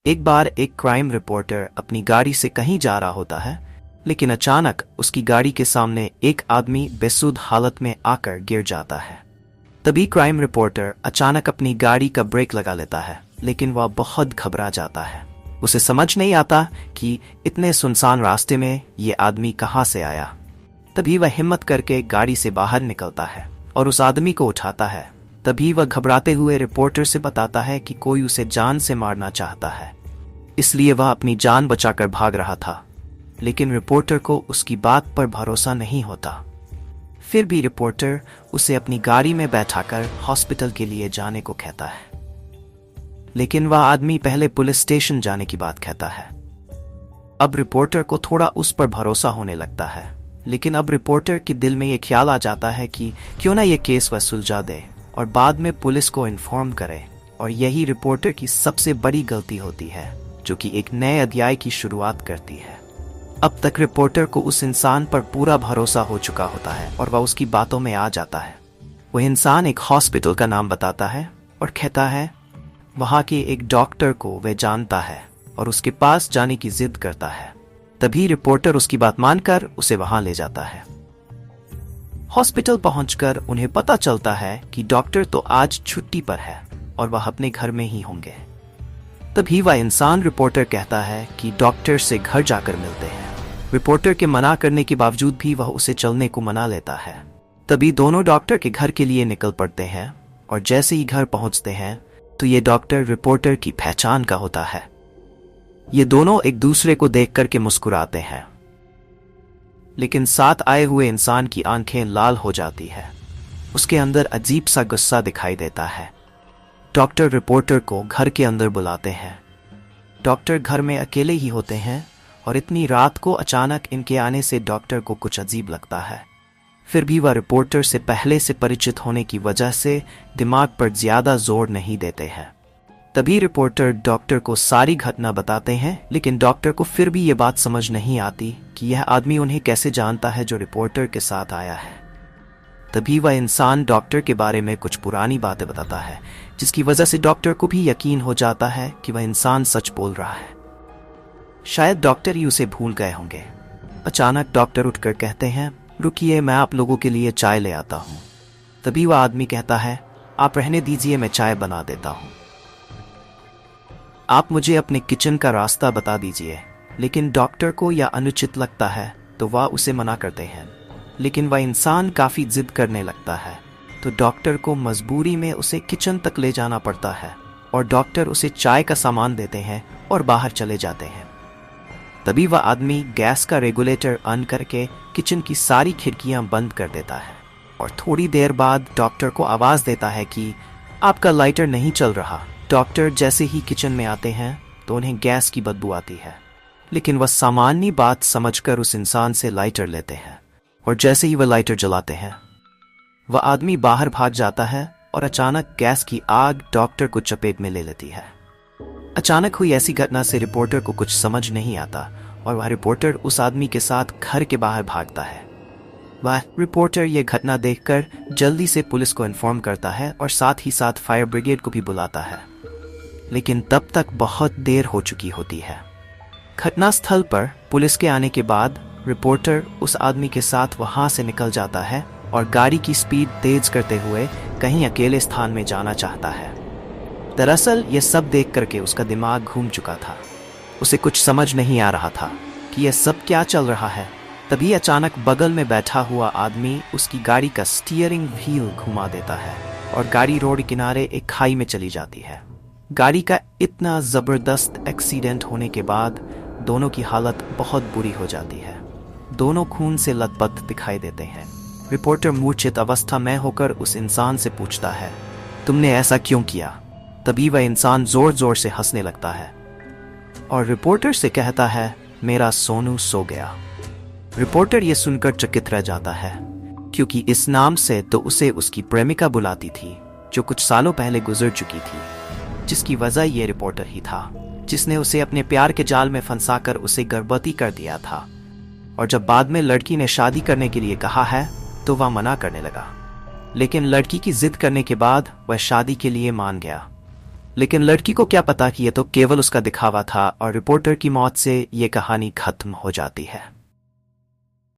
एक बार एक crime reporter अपनी गाड़ी से कहीं जा रहा होता है, लेकिन अचानक उसकी गाड़ी के सामने एक आदमी बेसुध हालत में आकर गिर जाता है। तभी क्राइम रिपोर्टर अचानक अपनी गाड़ी का ब्रेक लगा लेता है, लेकिन वह बहुत घबरा जाता है। उसे समझ नहीं आता कि इतने सुनसान रास्ते में ये आदमी कहाँ से आया। तभी वह हिम्मत करके गाड़ी से बाहर निकलता है और उस आदमी को उठाता है। तभी वह घबराते हुए रिपोर्टर से बताता है कि कोई उसे जान से मारना चाहता है, इसलिए वह अपनी जान बचाकर भाग रहा था। लेकिन रिपोर्टर को उसकी बात पर भरोसा नहीं होता। फिर भी रिपोर्टर उसे अपनी गाड़ी में बैठाकर हॉस्पिटल के लिए जाने को कहता है, लेकिन वह आदमी पहले पुलिस स्टेशन जाने की बात कहता है। अब रिपोर्टर को थोड़ा उस पर भरोसा होने लगता है, लेकिन अब रिपोर्टर के दिल में यह ख्याल आ जाता है कि क्यों ना यह केस वह सुलझा दे और बाद में पुलिस को इन्फॉर्म करे। और यही रिपोर्टर की सबसे बड़ी गलती होती है, जो कि एक नए अध्याय की शुरुआत करती है। अब तक रिपोर्टर को उस इंसान पर पूरा भरोसा हो चुका होता है और वह उसकी बातों में आ जाता है। वह इंसान एक हॉस्पिटल का नाम बताता है और कहता है वहां के एक डॉक्टर को वह जानता है और उसके पास जाने की जिद करता है। तभी रिपोर्टर उसकी बात मानकर उसे वहां ले जाता है। हॉस्पिटल पहुंचकर उन्हें पता चलता है कि डॉक्टर तो आज छुट्टी पर है और वह अपने घर में ही होंगे। तभी वह इंसान रिपोर्टर कहता है कि डॉक्टर से घर जाकर मिलते हैं। रिपोर्टर के मना करने के बावजूद भी वह उसे चलने को मना लेता है। तभी दोनों डॉक्टर के घर के लिए निकल पड़ते हैं और जैसे ही घर पहुंचते हैं तो ये डॉक्टर रिपोर्टर की पहचान का होता है। ये दोनों एक दूसरे को देख करके मुस्कुराते हैं, लेकिन साथ आए हुए इंसान की आंखें लाल हो जाती है। उसके अंदर अजीब सा गुस्सा दिखाई देता है। डॉक्टर रिपोर्टर को घर के अंदर बुलाते हैं। डॉक्टर घर में अकेले ही होते हैं और इतनी रात को अचानक इनके आने से डॉक्टर को कुछ अजीब लगता है। फिर भी वह रिपोर्टर से पहले से परिचित होने की वजह से दिमाग पर ज्यादा जोर नहीं देते हैं। तभी रिपोर्टर डॉक्टर को सारी घटना बताते हैं, लेकिन डॉक्टर को फिर भी ये बात समझ नहीं आती कि यह आदमी उन्हें कैसे जानता है जो रिपोर्टर के साथ आया है। तभी वह इंसान डॉक्टर के बारे में कुछ पुरानी बातें बताता है, जिसकी वजह से डॉक्टर को भी यकीन हो जाता है कि वह इंसान सच बोल रहा है। शायद डॉक्टर ही उसे भूल गए होंगे। अचानक डॉक्टर उठकर कहते हैं, रुकिए, मैं आप लोगों के लिए चाय ले आता हूँ। तभी वह आदमी कहता है, आप रहने दीजिए, मैं चाय बना देता हूँ। आप मुझे अपने किचन का रास्ता बता दीजिए। लेकिन डॉक्टर को यह अनुचित लगता है तो वह उसे मना करते हैं, लेकिन वह इंसान काफ़ी जिद करने लगता है तो डॉक्टर को मजबूरी में उसे किचन तक ले जाना पड़ता है और डॉक्टर उसे चाय का सामान देते हैं और बाहर चले जाते हैं। तभी वह आदमी गैस का रेगुलेटर ऑन करके किचन की सारी खिड़कियां बंद कर देता है और थोड़ी देर बाद डॉक्टर को आवाज़ देता है कि आपका लाइटर नहीं चल रहा। डॉक्टर जैसे ही किचन में आते हैं तो उन्हें गैस की बदबू आती है, लेकिन वह सामान्य बात समझकर उस इंसान से लाइटर लेते हैं और जैसे ही वह लाइटर जलाते हैं वह आदमी बाहर भाग जाता है और अचानक गैस की आग डॉक्टर को चपेट में ले लेती है। अचानक हुई ऐसी घटना से रिपोर्टर को कुछ समझ नहीं आता और वह रिपोर्टर उस आदमी के साथ घर के बाहर भागता है। वह रिपोर्टर यह घटना देखकर जल्दी से पुलिस को इन्फॉर्म करता है और साथ ही साथ फायर ब्रिगेड को भी बुलाता है, लेकिन तब तक बहुत देर हो चुकी होती है। घटनास्थल पर पुलिस के आने के बाद रिपोर्टर उस आदमी के साथ वहां से निकल जाता है और गाड़ी की स्पीड तेज करते हुए कहीं अकेले स्थान में जाना चाहता है। दरअसल यह सब देख करके उसका दिमाग घूम चुका था। उसे कुछ समझ नहीं आ रहा था कि यह सब क्या चल रहा है। तभी अचानक बगल में बैठा हुआ आदमी उसकी गाड़ी का स्टीयरिंग व्हील घुमा देता है और गाड़ी रोड किनारे एक खाई में चली जाती है। गाड़ी का इतना जबरदस्त एक्सीडेंट होने के बाद दोनों की हालत बहुत बुरी हो जाती है। दोनों खून से लथपथ दिखाई देते हैं। रिपोर्टर मूर्छित अवस्था में होकर उस इंसान से पूछता है, तुमने ऐसा क्यों किया? तभी वह इंसान जोर जोर से हंसने लगता है और रिपोर्टर से कहता है, मेरा सोनू सो गया। रिपोर्टर यह सुनकर चकित रह जाता है, क्योंकि इस नाम से तो उसे उसकी प्रेमिका बुलाती थी जो कुछ सालों पहले गुजर चुकी थी, जिसकी वजह ये रिपोर्टर ही था जिसने उसे अपने प्यार के जाल में फंसाकर उसे गर्भवती कर दिया था। और जब बाद में लड़की ने शादी करने के लिए कहा है तो वह मना करने लगा, लेकिन लड़की की जिद करने के बाद वह शादी के लिए मान गया। लेकिन लड़की को क्या पता कि यह तो केवल उसका दिखावा था और रिपोर्टर की मौत से ये कहानी खत्म हो जाती है।